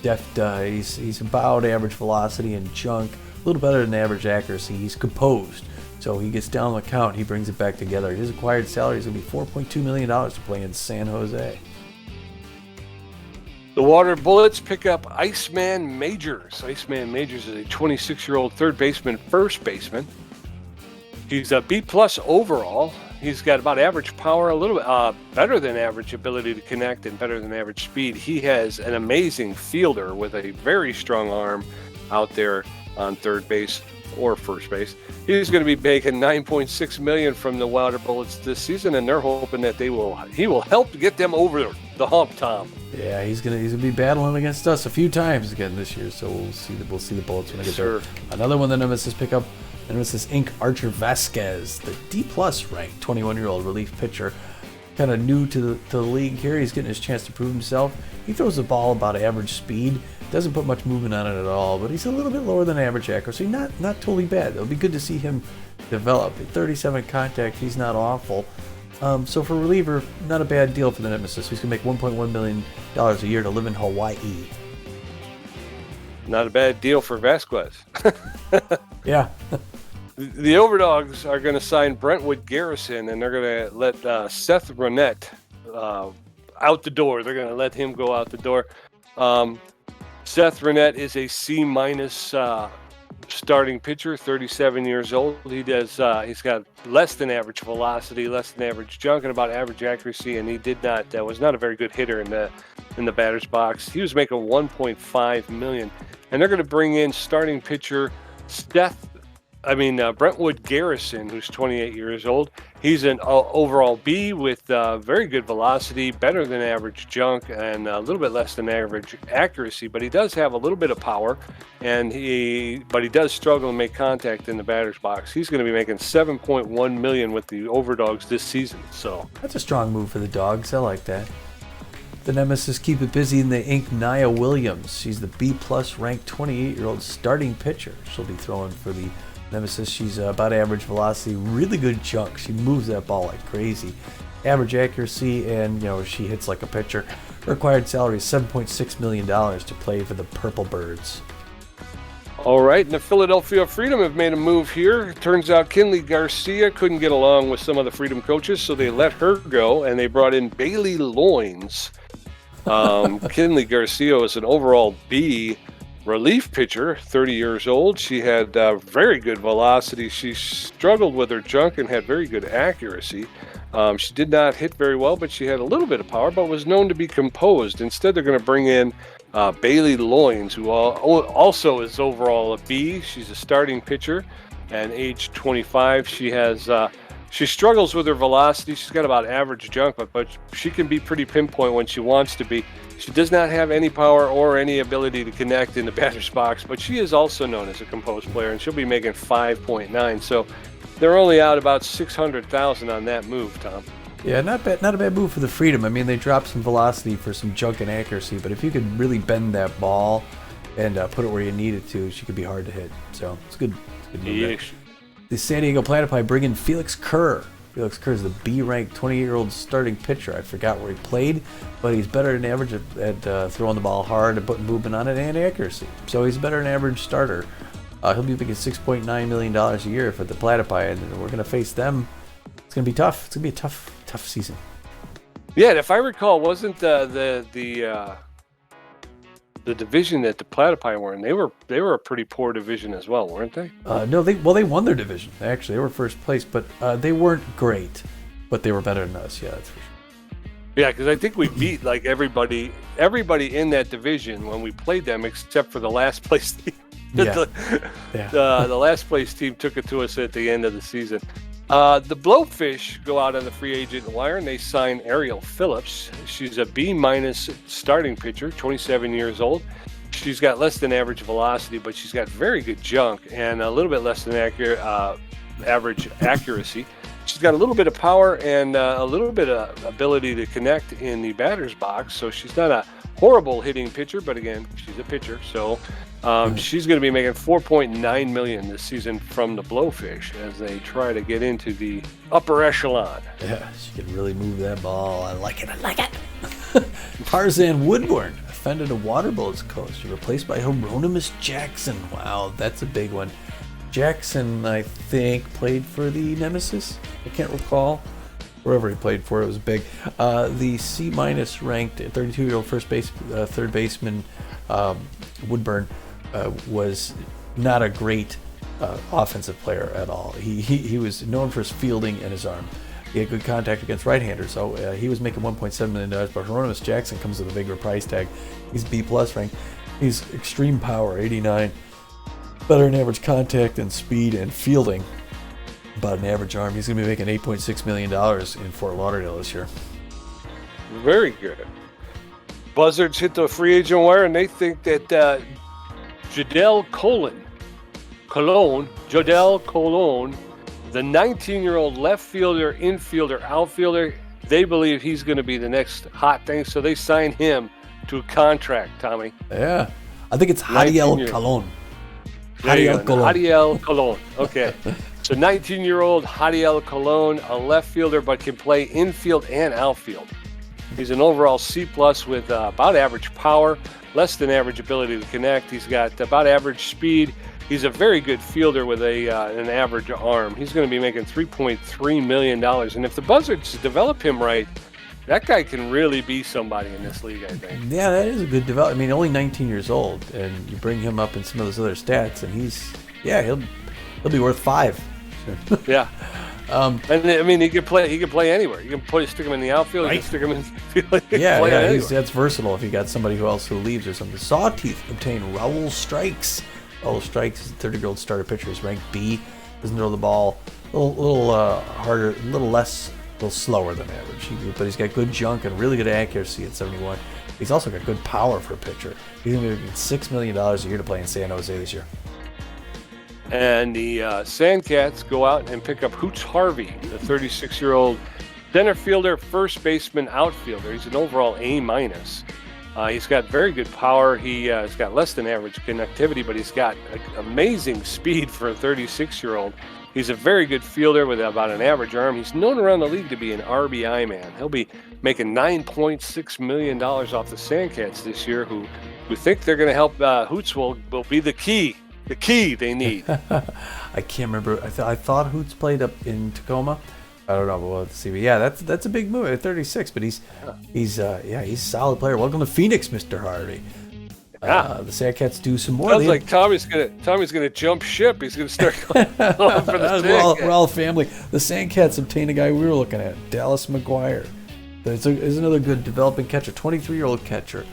Deft, he's about average velocity and junk, a little better than average accuracy. He's composed. So he gets down the count, he brings it back together. His acquired salary is going to be $4.2 million to play in San Jose. The Water Bullets pick up Iceman Majors. Iceman Majors is a 26-year-old third baseman, first baseman. He's a B+ overall. He's got about average power, a little better than average ability to connect, and better than average speed. He has an amazing fielder with a very strong arm out there on third base or first base. He's going to be making $9.6 million from the Water Bullets this season, and they're hoping that he will help get them over the hump, Tom. Yeah, he's gonna be battling against us a few times again this year, so we'll see the Bullets when they get there. Another one the Nemesis pick up, Nemesis Inc. Archer Vasquez, the D+ ranked 21-year-old relief pitcher. kind of new to the league here. He's getting his chance to prove himself. He throws the ball about average speed. Doesn't put much movement on it at all, but he's a little bit lower than average accuracy. Not totally bad. It'll be good to see him develop. At 37 contact, he's not awful. So for reliever, not a bad deal for the Nemesis. He's going to make $1.1 million a year to live in Hawaii. Not a bad deal for Vasquez. Yeah. The Overdogs are going to sign Brentwood Garrison, and they're going to let Seth Rennett out the door. They're going to let him go out the door. Seth Rennett is a C-minus starting pitcher, 37 years old. He's got less than average velocity, less than average junk, and about average accuracy, and was not a very good hitter in the batter's box. He was making $1.5 million. And they're going to bring in starting pitcher Brentwood Garrison, who's 28 years old. He's an overall B with very good velocity, better than average junk, and a little bit less than average accuracy. But he does have a little bit of power, but he does struggle to make contact in the batter's box. He's going to be making $7.1 million with the Overdogs this season. So that's a strong move for the Dogs. I like that. The Nemesis keep it busy in the ink. Nia Williams. She's the B-plus ranked 28-year-old starting pitcher. She'll be throwing for the Nemesis. She's about average velocity, really good junk. She moves that ball like crazy. Average accuracy, and she hits like a pitcher. Required salary is $7.6 million to play for the Purple Birds. All right, and the Philadelphia Freedom have made a move here. It turns out Kinley Garcia couldn't get along with some of the Freedom coaches, so they let her go, and they brought in Bailey Loins. Kinley Garcia is an overall B relief pitcher, 30 years old. She had very good velocity. She struggled with her junk and had very good accuracy. She did not hit very well, but she had a little bit of power, but was known to be composed. Instead, they're going to bring in Bailey Loins, who also is overall a B. She's a starting pitcher, and age 25. She struggles with her velocity. She's got about average junk, but she can be pretty pinpoint when she wants to be. She does not have any power or any ability to connect in the batter's box, but she is also known as a composed player, and she'll be making 5.9. So they're only out about $600,000 on that move, Tom. Yeah, not a bad move for the Freedom. I mean, they dropped some velocity for some junk and accuracy, but if you could really bend that ball and put it where you need it to, she could be hard to hit. So it's good. It's good move. The San Diego Platypi bring in Felix Kerr. Felix Kerr is the B-ranked 28-year-old starting pitcher. I forgot where he played, but he's better than average at throwing the ball hard and putting movement on it and accuracy. So he's better than average starter. He'll be making $6.9 million a year for the Platypi, and we're going to face them. It's going to be tough. It's going to be a tough season. Yeah, and if I recall, wasn't the division that the Platypi were in, they were a pretty poor division as well, weren't they? No, they won their division. Actually, they were first place, but they weren't great. But they were better than us. Yeah, that's for sure. Yeah, because I think we beat like everybody in that division when we played them, except for the last place team. The last place team took it to us at the end of the season. The Blowfish go out on the free agent wire, and they sign Ariel Phillips. She's a B-minus starting pitcher, 27 years old. She's got less than average velocity, but she's got very good junk and a little bit less than average accuracy. She's got a little bit of power and a little bit of ability to connect in the batter's box, so she's not a horrible hitting pitcher, but again, she's a pitcher, so she's going to be making $4.9 million this season from the Blowfish as they try to get into the upper echelon. Yeah, she can really move that ball. I like it. Tarzan Woodburn offended a water bullets coach, replaced by Hieronymus Jackson. Wow, that's a big one. Jackson, I think, played for the Nemesis. I can't recall. Wherever he played for, it was big. The C-minus ranked 32-year-old third baseman Woodburn was not a great offensive player at all. He was known for his fielding and his arm. He had good contact against right-handers, so he was making $1.7 million. But Hieronymus Jackson comes with a bigger price tag. He's B-plus ranked. He's extreme power, 89. Better than average contact and speed and fielding. About an average arm. He's going to be making $8.6 million in Fort Lauderdale this year. Very good. Buzzards hit the free agent wire, and they think that Jodel Colon, the 19-year-old left fielder, infielder, outfielder, They believe he's going to be the next hot thing, so they signed him to a contract, Tommy. Yeah. I think it's Hadiel Colon. Hadiel Colon. Okay. So 19-year-old Hadiel Colon, a left fielder, but can play infield and outfield. He's an overall C+ with about average power, less than average ability to connect. He's got about average speed. He's a very good fielder with an average arm. He's going to be making $3.3 million. And if the Buzzards develop him right, that guy can really be somebody in this league, I think. Yeah, that is a good development. I mean, only 19 years old, and you bring him up in some of those other stats, and he'll be worth 5. Yeah. And I mean, he can play anywhere. You can stick him in the outfield. Right. You can stick him in the field. Yeah. That's versatile. If you got somebody who leaves or something. Sawteeth obtained Raul Strikes. Raul Strikes is a 30-year-old starter pitcher. He's ranked B. Doesn't throw the ball a little harder, a little slower than average. But he's got good junk and really good accuracy at 71. He's also got good power for a pitcher. He's going to be getting $6 million a year to play in San Jose this year. And the Sandcats go out and pick up Hoots Harvey, the 36-year-old center fielder, first baseman, outfielder. He's an overall A-. He's got very good power. He's got less than average connectivity, but he's got amazing speed for a 36-year-old. He's a very good fielder with about an average arm. He's known around the league to be an RBI man. He'll be making $9.6 million off the Sandcats this year, who think they're going to help. Hoots will be the key they need. I can't remember. I thought Hoots played up in Tacoma. I don't know, but we'll have to see. But yeah, that's a big move at 36. But he's a solid player. Welcome to Phoenix, Mr. Harvey. The Sandcats do some more. Sounds like Tommy's gonna jump ship. He's gonna start going for the Sandcats. We're all family. The Sandcats obtained a guy we were looking at, Dallas McGuire. There's another good developing catcher, 23-year-old catcher,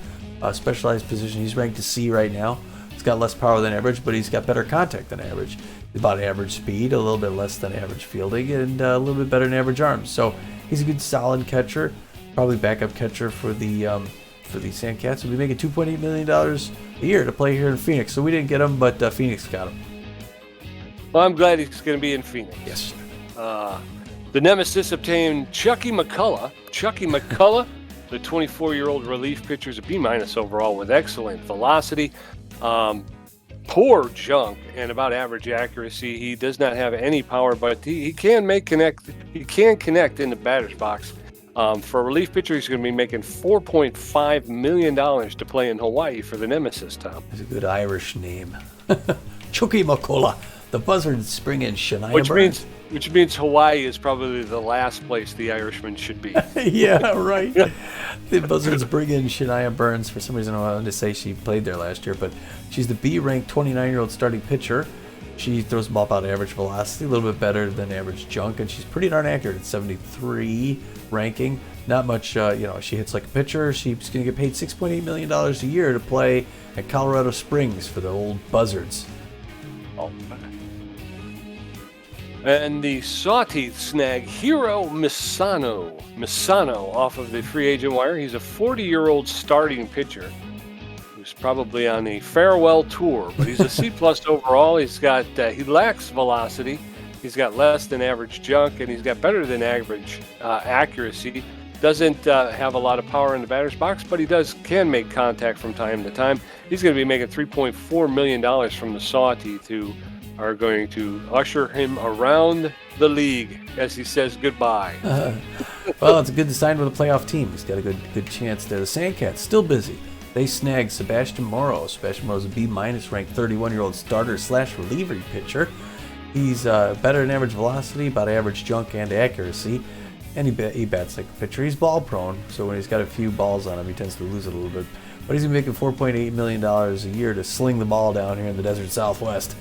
specialized position. He's ranked to C right now. He's got less power than average, but he's got better contact than average. About average speed, a little bit less than average fielding, and a little bit better than average arms. So he's a good, solid catcher, probably backup catcher for the Sandcats. We'll be making $2.8 million a year to play here in Phoenix. So we didn't get him, but Phoenix got him. Well, I'm glad he's going to be in Phoenix. Yes. The Nemesis obtained Chucky McCullough. Chucky McCullough, the 24-year-old relief pitcher, is a B- overall with excellent velocity. Poor junk and about average accuracy. He does not have any power, but he can connect in the batter's box. For a relief pitcher, he's going to be making $4.5 million to play in Hawaii for the Nemesis, Tom. That's a good Irish name. Chucky McCullough. The Buzzards bring in Shania Burns. Which means Hawaii is probably the last place the Irishman should be. Yeah, right. The Buzzards bring in Shania Burns. For some reason, I wanted to say she played there last year, but she's the B-ranked 29-year-old starting pitcher. She throws the ball about average velocity, a little bit better than average junk, and she's pretty darn accurate at 73 ranking. Not much, she hits like a pitcher. She's going to get paid $6.8 million a year to play at Colorado Springs for the old Buzzards. Oh, and the Sawteeth snag Hiro Misano off of the free agent wire. He's a 40-year-old starting pitcher who's probably on a farewell tour, but he's a C+ overall. He lacks velocity. He's got less than average junk, and he's got better than average accuracy. Doesn't have a lot of power in the batter's box, but he can make contact from time to time. He's going to be making $3.4 million from the Sawteeth, who are going to usher him around the league as he says goodbye. Well, it's a good sign with a playoff team. He's got a good chance there. The Sandcats still busy. They snagged Sebastian Morrow. Sebastian Morrow's a B- ranked 31-year-old starter/reliever pitcher. He's better than average velocity, about average junk and accuracy, and he bats like a pitcher. He's ball prone, so when he's got a few balls on him, he tends to lose it a little bit. But he's going to be making $4.8 million a year to sling the ball down here in the desert Southwest.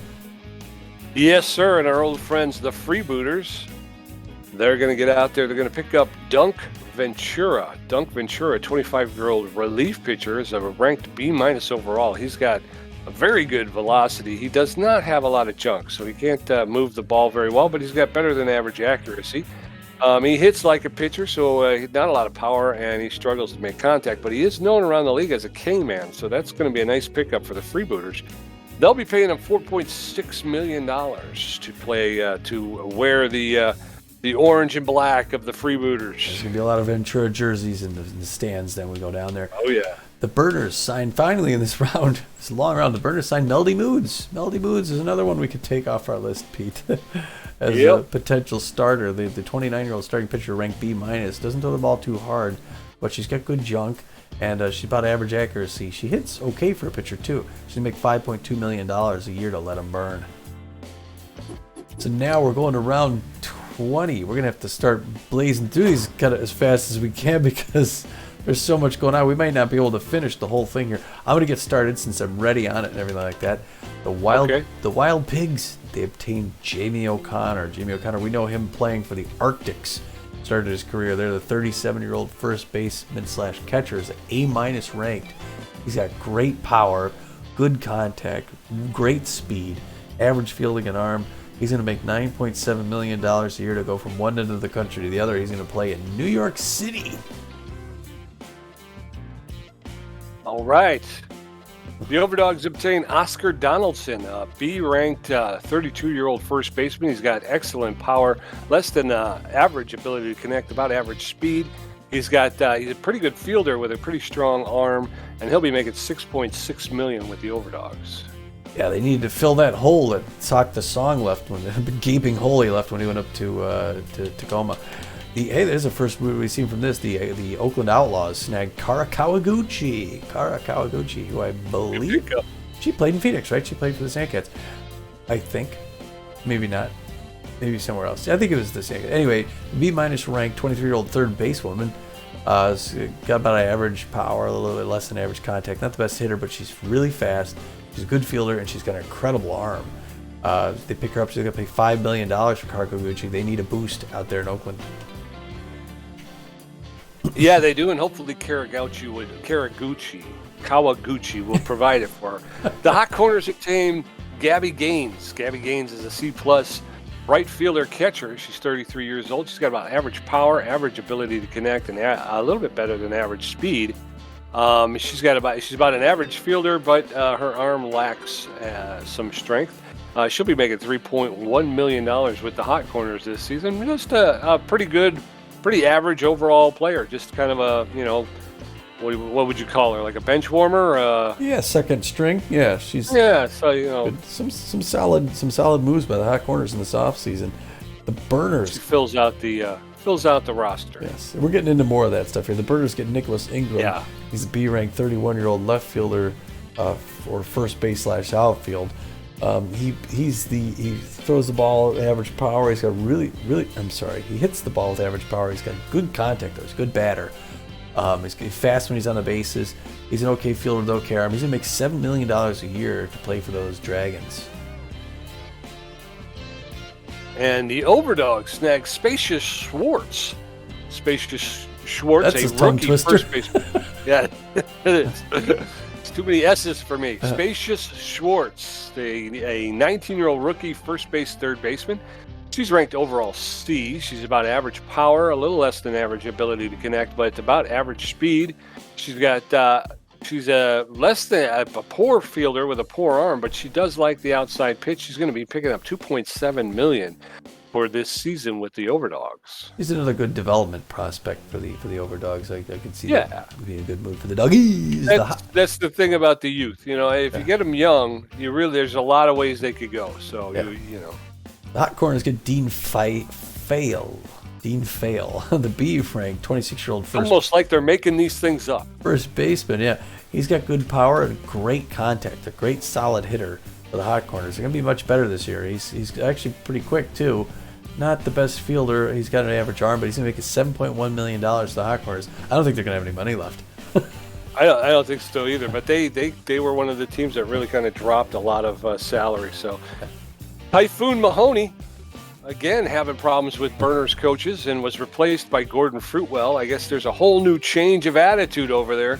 Yes, sir, and our old friends, the Freebooters, they're going to get out there. They're going to pick up Dunk Ventura. Dunk Ventura, 25-year-old relief pitcher, is a ranked B- overall. He's got a very good velocity. He does not have a lot of junk, so he can't move the ball very well, but he's got better than average accuracy. He hits like a pitcher, so not a lot of power, and he struggles to make contact, but he is known around the league as a K-man, so that's going to be a nice pickup for the Freebooters. They'll be paying him $4.6 million to play, to wear the The orange and black of the There's freebooters. going to be a lot of Ventura jerseys in the stands then we go down there. Oh, yeah. The Burners signed, finally in this round, this long round, the Burners signed Melody Moods. Melody Moods is another one we could take off our list, Pete, as a potential starter. The 29-year-old starting pitcher ranked B-. Doesn't throw the ball too hard, but she's got good junk, and she's about average accuracy. She hits okay for a pitcher, too. She's going to make $5.2 million a year to let them burn. So now we're going to round 20. We're going to have to start blazing through these kind of as fast as we can because there's so much going on. We might not be able to finish the whole thing here. I'm going to get started since I'm ready on it and everything like that. The Wild Pigs, they obtained Jamie O'Connor. Jamie O'Connor, we know him playing for the Arctics. Started his career there. The 37-year-old first baseman / catcher is A- ranked. He's got great power, good contact, great speed, average fielding and arm. He's going to make $9.7 million a year to go from one end of the country to the other. He's going to play in New York City. All right. The Overdogs obtain Oscar Donaldson, a B-ranked 32-year-old first baseman. He's got excellent power, less than average ability to connect, about average speed. He's got he's a pretty good fielder with a pretty strong arm, and he'll be making $6.6 million with the Overdogs. Yeah, they needed to fill that hole that Sock the Song left, when the gaping hole he left when he went up to Tacoma. Hey, there's the first movie we've seen from this. The Oakland Outlaws snagged Kara Kawaguchi, who I believe she played in Phoenix, right? She played for the Sandcats, I think. Maybe not. Maybe somewhere else. I think it was the Sandcats. Anyway, B- ranked 23-year-old third basewoman. Got about an average power, a little bit less than average contact. Not the best hitter, but she's really fast. She's a good fielder, and she's got an incredible arm. They pick her up, so they're going to pay $5 million for Kawaguchi. They need a boost out there in Oakland. Yeah, they do, and hopefully Kawaguchi will provide it for her. The Hot Corners obtain Gabby Gaines. Gabby Gaines is a C+ right fielder catcher. She's 33 years old. She's got about average power, average ability to connect, and a little bit better than average speed. She's about an average fielder, but her arm lacks some strength. She'll be making $3.1 million with the Hot Corners this season. Just a pretty average overall player. Just kind of a, what would you call her? Like a bench warmer? Yeah, second string. Yeah, she's so some solid moves by the Hot Corners in this offseason. The Burners she fills out the roster. Yes, we're getting into more of that stuff here. The Burners get Nicholas Ingram. Yeah. He's a B-ranked 31-year-old left fielder for first base / outfield. He throws the ball at average power. He's got he hits the ball with average power. He's got good contact though. He's a good batter. He's fast when he's on the bases. He's an okay fielder with okay arm. He's gonna make $7 million a year to play for those Dragons. And the Overdogs snag Spacious Schwartz. Spacious Schwartz, That's a a tongue rookie twister. first baseman. Yeah, it is. It's too many S's for me. Spacious Schwartz, a 19-year-old rookie first base, third baseman. She's ranked overall C. She's about average power, a little less than average ability to connect, but about average speed. She's got she's a poor fielder with a poor arm, but she does like the outside pitch. She's going to be picking up $2.7 million for this season with the Overdogs. He's another good development prospect for the Overdogs. I could see that being a good move for the Doggies. That's the thing about the youth. If you get them young, there's a lot of ways they could go. So The Hot Corners get Dean Fail, the B-ranked 26-year-old first. Almost like they're making these things up. First baseman, yeah. He's got good power and great contact, a great solid hitter for the Hot Corners. They're going to be much better this year. He's actually pretty quick, too. Not the best fielder. He's got an average arm, but he's going to make $7.1 million to the Hot Corners. I don't think they're going to have any money left. I don't think so either, but they were one of the teams that really kind of dropped a lot of salary. So Typhoon Mahoney, again, having problems with Burners coaches and was replaced by Gordon Fruitwell. I guess there's a whole new change of attitude over there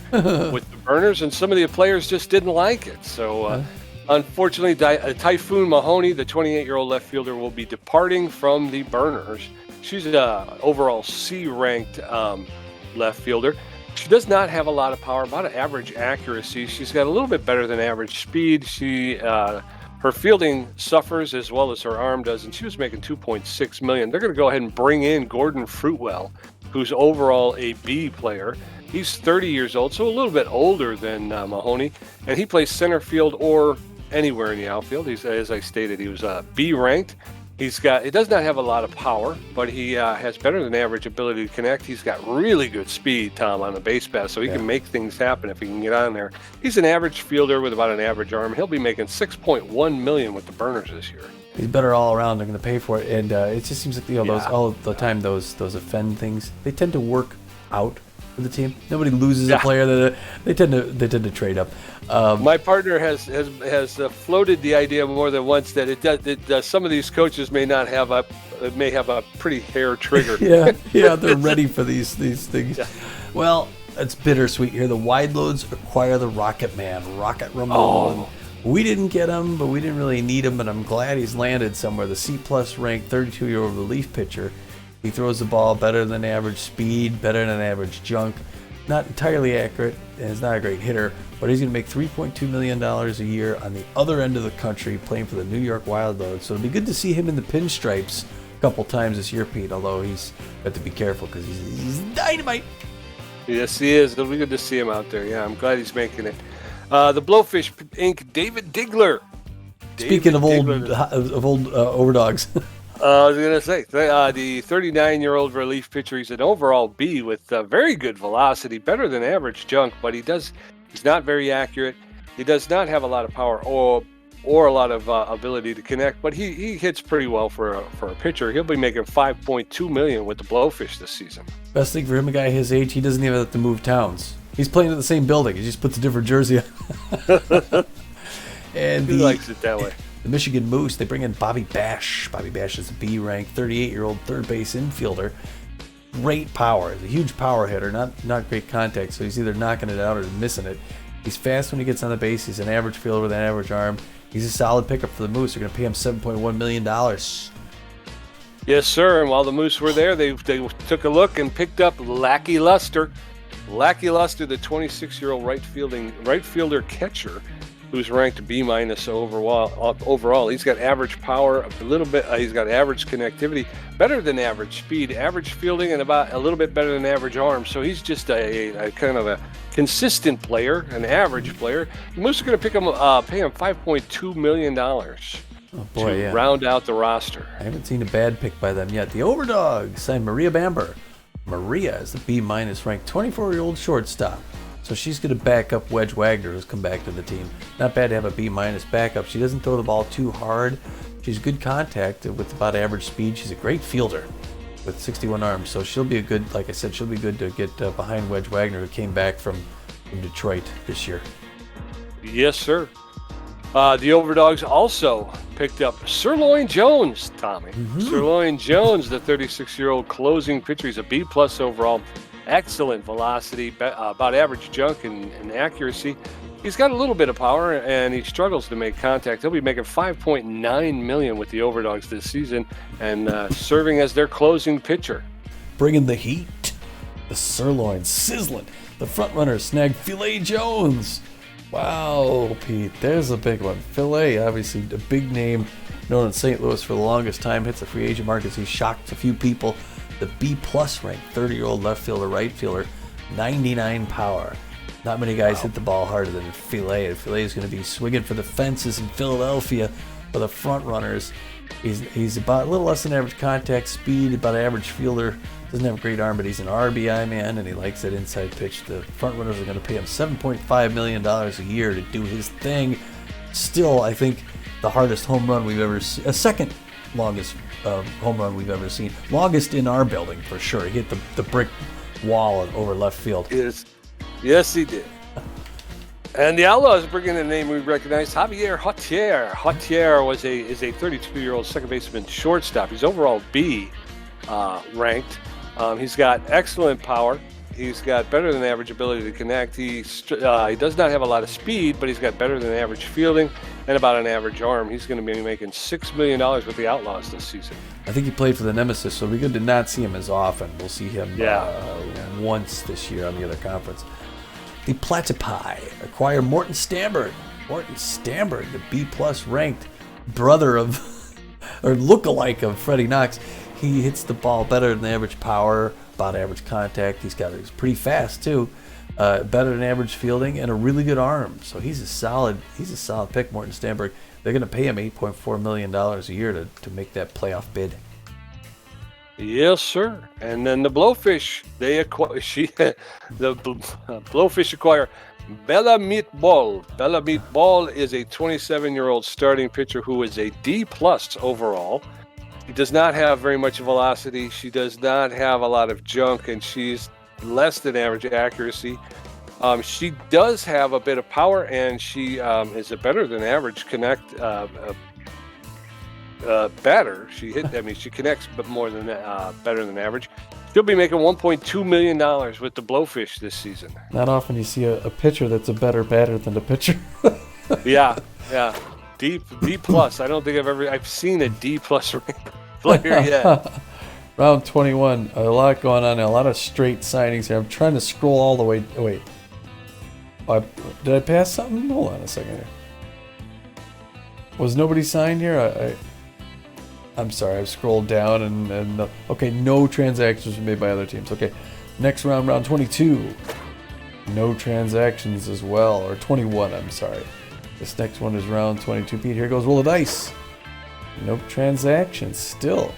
with the Burners, and some of the players just didn't like it. So, unfortunately, Typhoon Mahoney, the 28-year-old left fielder, will be departing from the Burners. She's an overall C-ranked left fielder. She does not have a lot of power, about an average accuracy. She's got a little bit better than average speed. Her Her fielding suffers as well as her arm does, and she was making $2.6 million. They're going to go ahead and bring in Gordon Fruitwell, who's overall a B player. He's 30 years old, so a little bit older than Mahoney, and he plays center field or anywhere in the outfield. He's, as I stated, he was B ranked. He does not have a lot of power, but he has better than average ability to connect. He's got really good speed, Tom, on the base pass, so he can make things happen if he can get on there. He's an average fielder with about an average arm. He'll be making $6.1 million with the Burners this year. He's better all around. They're going to pay for it, and it just seems like those all the time those offend things, they tend to work out for the team. Nobody loses a player that they tend to trade up. My partner has floated the idea more than once that it does. Some of these coaches may have a pretty hair trigger. yeah, they're ready for these things. Yeah. Well, it's bittersweet here. The wide loads acquire the Rocket Man, Rocket Ramon. Oh. We didn't get him, but we didn't really need him, but I'm glad he's landed somewhere. The C-plus ranked 32-year-old relief pitcher. He throws the ball better than average speed, better than average junk. Not entirely accurate, and is not a great hitter, but he's going to make $3.2 million a year on the other end of the country playing for the New York Wild Loads. So it'll be good to see him in the pinstripes a couple times this year, Pete, although he's got to be careful because he's dynamite. Yes, he is. It'll be good to see him out there. Yeah, I'm glad he's making it. The Blowfish Inc. David Digler. Speaking of old overdogs. I was going to say, the 39-year-old relief pitcher, he's an overall B with very good velocity, better than average junk, but he's not very accurate. He does not have a lot of power or a lot of ability to connect, but he hits pretty well for a pitcher. He'll be making $5.2 million with the Blowfish this season. Best thing for him, a guy his age, he doesn't even have to move towns. He's playing in the same building. He just puts a different jersey on. And he likes it that way. The Michigan Moose, they bring in Bobby Bash. Bobby Bash is a B-ranked 38-year-old third base infielder. Great power. He's a huge power hitter, not great contact, so he's either knocking it out or missing it. He's fast when he gets on the base. He's an average fielder with an average arm. He's a solid pickup for the Moose. They're going to pay him $7.1 million. Yes, sir. And while the Moose were there, they took a look and picked up Lackey Luster. Lackey Luster, the 26-year-old right fielder catcher, who's ranked B- overall. He's got average power, a little bit. He's got average connectivity, better than average speed, average fielding, and about a little bit better than average arm. So he's just a kind of a consistent player, an average player. The Moose are going to pay him $5.2 million to round out the roster. I haven't seen a bad pick by them yet. The Overdogs signed Maria Bamber. Maria is the B- ranked 24-year-old shortstop. So she's going to back up Wedge Wagner, who's come back to the team. Not bad to have a B- backup. She doesn't throw the ball too hard. She's good contact with about average speed. She's a great fielder with 61 arms. So she'll be like I said, she'll be good to get behind Wedge Wagner, who came back from Detroit this year. Yes, sir. The Overdogs also picked up Sirloin Jones, Tommy. Mm-hmm. Sirloin Jones, the 36-year-old closing pitcher. He's a B+ overall. Excellent velocity, about average junk and accuracy. He's got a little bit of power, and he struggles to make contact. He'll be making $5.9 million with the Overdogs this season, and serving as their closing pitcher. Bringing the heat, the Sirloin sizzling. The Frontrunners snagged Filet Jones. Wow, Pete, there's a big one. Filet, obviously a big name, known in St. Louis for the longest time. Hits the free agent markets. He shocked a few people. The B+ ranked 30-year-old left fielder, right fielder, 99 power. Not many guys hit the ball harder than Filet. And Filet is going to be swinging for the fences in Philadelphia for the Frontrunners. He's about a little less than average contact speed, about average fielder. Doesn't have a great arm, but he's an RBI man, and he likes that inside pitch. The Frontrunners are going to pay him $7.5 million a year to do his thing. Still, I think the hardest home run we've ever seen, a second longest home run we've ever seen. Longest in our building, for sure. He hit the brick wall over left field. Yes, he did. And the Outlaws bring in a name we recognize, Javier Jautier. Jautier is a 32-year-old second baseman shortstop. He's overall B ranked. He's got excellent power. He's got better than average ability to connect. He does not have a lot of speed, but he's got better than average fielding and about an average arm. He's going to be making $6 million with the Outlaws this season. I think he played for the Nemesis, so it'll be good to not see him as often. We'll see him once this year on the other conference. The Platypi acquire Morton Stamberg. Morton Stamberg, the B+ ranked brother of, or look-alike of Freddie Knox. He hits the ball better than average power, about average contact. He's pretty fast too, better than average fielding, and a really good arm. So he's a solid pick, Morton Stanberg. They're going to pay him $8.4 million a year to make that playoff bid. Yes, sir. And then the Blowfish, Blowfish acquire Bella Meatball. Bella Meatball is a 27-year-old starting pitcher who is a D+ overall. He does not have very much velocity. She does not have a lot of junk, and she's less than average accuracy. She does have a bit of power, and she is a better than average connect batter. She connects, but more than better than average. She'll be making $1.2 million with the Blowfish this season. Not often you see a pitcher that's a better batter than the pitcher. Yeah. D+. I don't think I've seen a D+ player yet. Round 21. A lot going on. A lot of straight signings here. I'm trying to scroll all the way. Oh, wait. Did I pass something? Hold on a second here. Was nobody signed here? I'm sorry. I've scrolled down and okay. No transactions were made by other teams. Okay. Next round, round 22. No transactions as well. Or 21. I'm sorry. This next one is round 22. Pete, here goes roll of dice. No transactions still.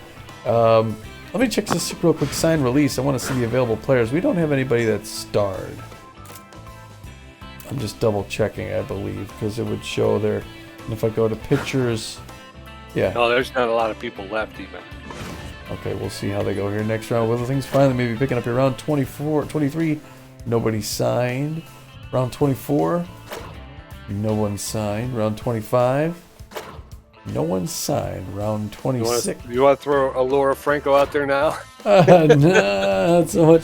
Let me check this real quick. Sign release. I want to see the available players. We don't have anybody that's starred. I'm just double checking, I believe, because it would show there. And if I go to pictures, yeah. No, there's not a lot of people left even. Okay, we'll see how they go here. Next round, Will things finally maybe picking up here. Round 23. Nobody signed. Round 24. No one signed. Round 25. No one signed. Round 26. You want to throw Laura Franco out there now? No, not so much.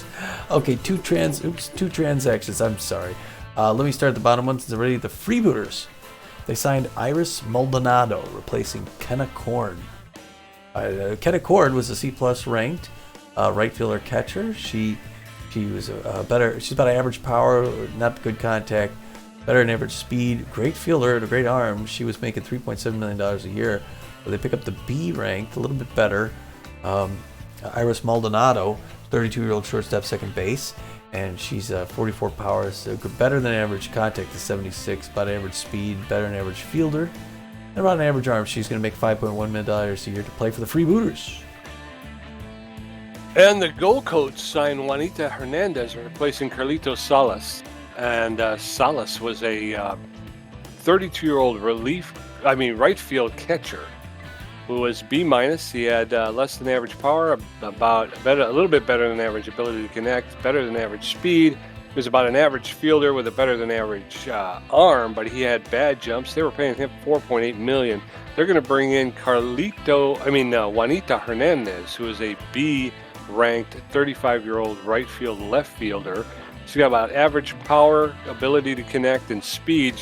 Okay, two transactions. I'm sorry. Let me start at the bottom one since already. The Freebooters. They signed Iris Maldonado, replacing Kenna Korn. Kenna Korn was a C+ ranked right fielder catcher. She was better. She's about average power, not good contact. Better than average speed, great fielder, and a great arm. She was making $3.7 million a year. But they pick up the B ranked, a little bit better. Iris Maldonado, 32-year-old shortstop, second base, and she's 44 power, so better than average contact to 76, about average speed, better than average fielder, and about an average arm. She's going to make $5.1 million a year to play for the Freebooters. And the Gold Coats signed Juanita Hernandez, replacing Carlitos Salas. And Salas was a 32-year-old right field catcher who was B-. He had less than average power, a little bit better than average ability to connect, better than average speed. He was about an average fielder with a better than average arm, but he had bad jumps. They were paying him $4.8 million. They're going to bring in Juanita Hernandez, who is a B-ranked 35-year-old right field left fielder. She's got about average power, ability to connect, and speed.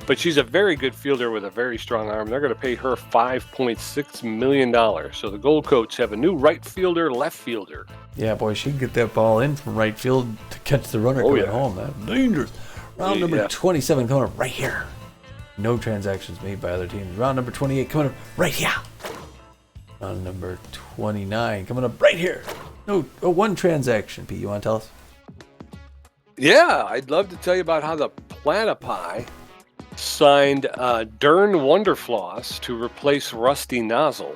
But she's a very good fielder with a very strong arm. They're going to pay her $5.6 million. So the Gold Coats have a new right fielder, left fielder. Yeah, boy, she can get that ball in from right field to catch the runner coming home. That's dangerous. Round number 27 coming up right here. No transactions made by other teams. Round number 28 coming up right here. Round number 29 coming up right here. No, one transaction. Pete, you want to tell us? Yeah, I'd love to tell you about how the Platypi signed Dern Wonderfloss to replace Rusty Nozzle.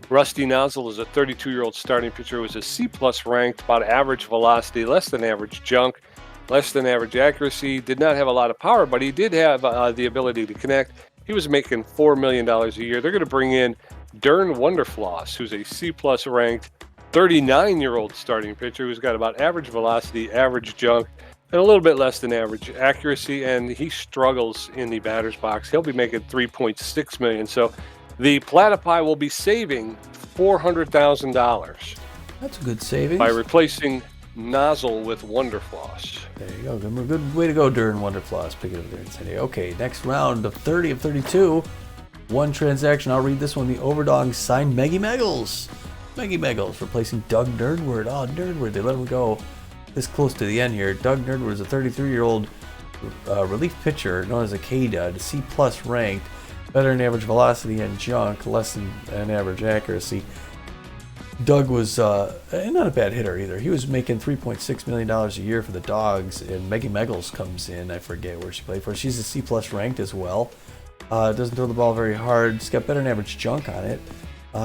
Rusty Nozzle is a 32-year-old starting pitcher who was a C+ ranked, about average velocity, less than average junk, less than average accuracy, did not have a lot of power, but he did have the ability to connect. He was making $4 million a year. They're going to bring in Dern Wonderfloss, who's a C+ ranked 39-year-old starting pitcher who's got about average velocity, average junk, and a little bit less than average accuracy, and he struggles in the batter's box. He'll be making $3.6 million. So the Platypi will be saving $400,000. That's a good savings. By replacing Nozzle with Wonderfloss. There you go. Good way to go, Dern Wonderfloss. Pick it up there in San Diego. Okay, next round of 30 of 32. One transaction. I'll read this one. The Overdogs signed Maggie Meggles. Maggie Meggles replacing Doug Nerdward. Oh, Nerdward, they let him go this close to the end here. Doug Nerdward is a 33-year-old relief pitcher known as a K-Dud, C+ ranked. better than average velocity and junk, less than an average accuracy. Doug was not a bad hitter either. He was making $3.6 million a year for the Dogs, and Maggie Meggles comes in. I forget where she played for. She's a C+ ranked as well. Doesn't throw the ball very hard. She's got better than average junk on it.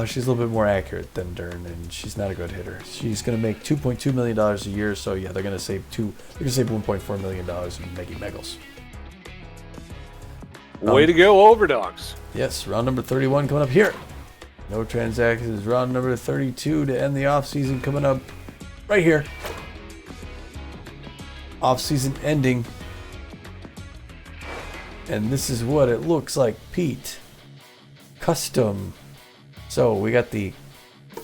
She's a little bit more accurate than Dern, and she's not a good hitter. She's going to make $2.2 million a year, so yeah, they're going to save $1.4 million in Maggie Meggles. Way to go, Overdogs. Yes, round number 31 coming up here. No transactions. Round number 32 to end the offseason coming up right here. Offseason ending. And this is what it looks like, Pete. Custom. So we got the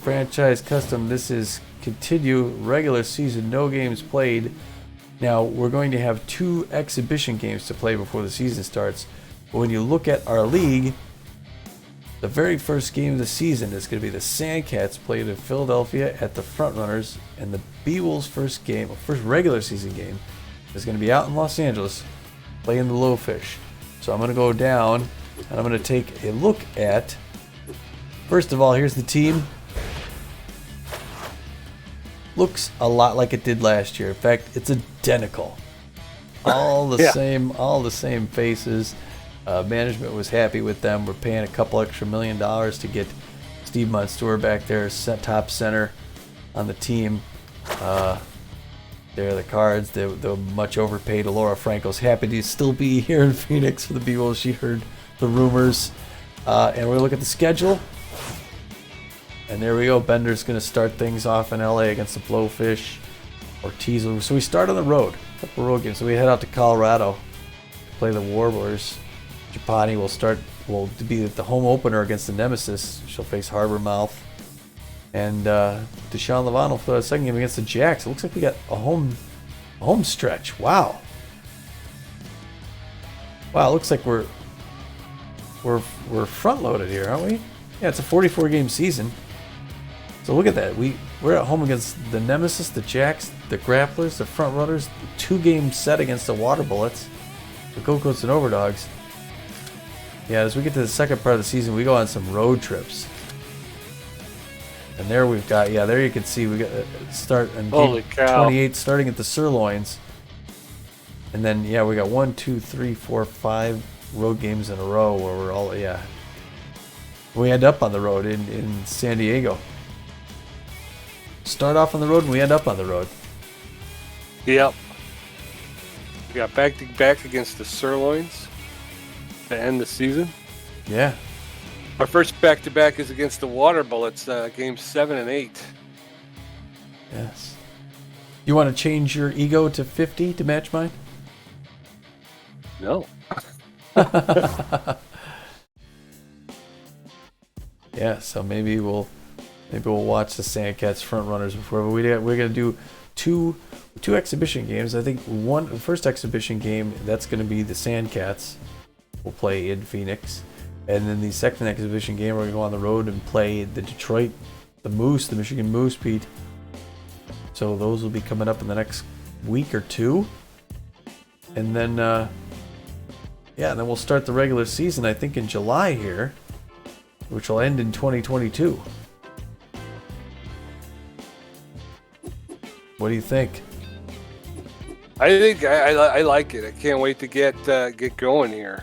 franchise custom. This is continue regular season, no games played. Now we're going to have 2 exhibition games to play before the season starts. But when you look at our league, the very first game of the season is going to be the Sandcats played in Philadelphia at the Frontrunners, and the B-Wolves' first regular season game is going to be out in Los Angeles playing the Lowfish. So I'm going to go down and I'm going to take a look at, first of all, here's the team. Looks a lot like it did last year. In fact, it's identical. All the same faces. Management was happy with them. We're paying a couple extra $1 million to get Steve Monstour back there, top center on the team. There are the Cards. The much overpaid Laura Franco's happy to still be here in Phoenix for the B-Wolves. She heard the rumors. And we're going to look at the schedule. And there we go. Bender's going to start things off in LA against the Blowfish. Ortiz. So we start on the road. A couple road games. So we head out to Colorado to play the Warblers. Japani will be the home opener against the Nemesis. She'll face Harbormouth. And Deshaun Levon will play the second game against the Jacks. It looks like we got a home stretch. Wow. Wow, it looks like we're front loaded here, aren't we? Yeah, it's a 44 game season. So look at that. We're at home against the Nemesis, the Jacks, the Grapplers, the Frontrunners, 2 game set against the Water Bullets, the Go-Goats and Overdogs. Yeah, as we get to the second part of the season, we go on some road trips. And there we've got, there you can see we got start in game 28, starting at the Sirloins. And then, we got 1, 2, 3, 4, 5 road games in a row where we're all, we end up on the road in San Diego. Start off on the road and we end up on the road. Yep. We got back against the Sirloins to end the season. Yeah. Our first back-to-back is against the Water Bullets, games 7 and 8. Yes. You want to change your ego to 50 to match mine? No. Yeah, so maybe we'll watch the Sandcats Frontrunners before. But we're gonna do two exhibition games. I think the first exhibition game, that's gonna be the Sandcats. We'll play in Phoenix. And then the second exhibition game, we're going to go on the road and play the Michigan Moose, Pete. So those will be coming up in the next week or 2. And then, and then we'll start the regular season, I think, in July here, which will end in 2022. What do you think? I think I like it. I can't wait to get going here.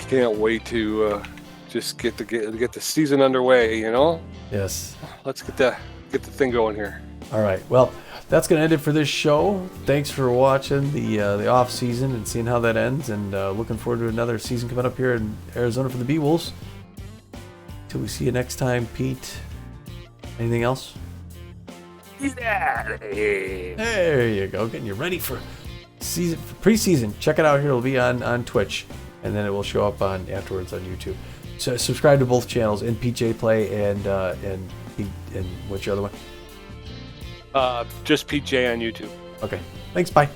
Can't wait to just get the season underway. Yes. Let's get the thing going here. All right. Well, that's gonna end it for this show. Thanks for watching the off season and seeing how that ends, and looking forward to another season coming up here in Arizona for the B-Wolves. Till we see you next time, Pete. Anything else? Yeah. There you go. Getting you ready for preseason. Check it out here. It'll be on Twitch, and then it will show up afterwards on YouTube. So subscribe to both channels, NPJ Play and what's your other one? Just PJ on YouTube. Okay. Thanks. Bye.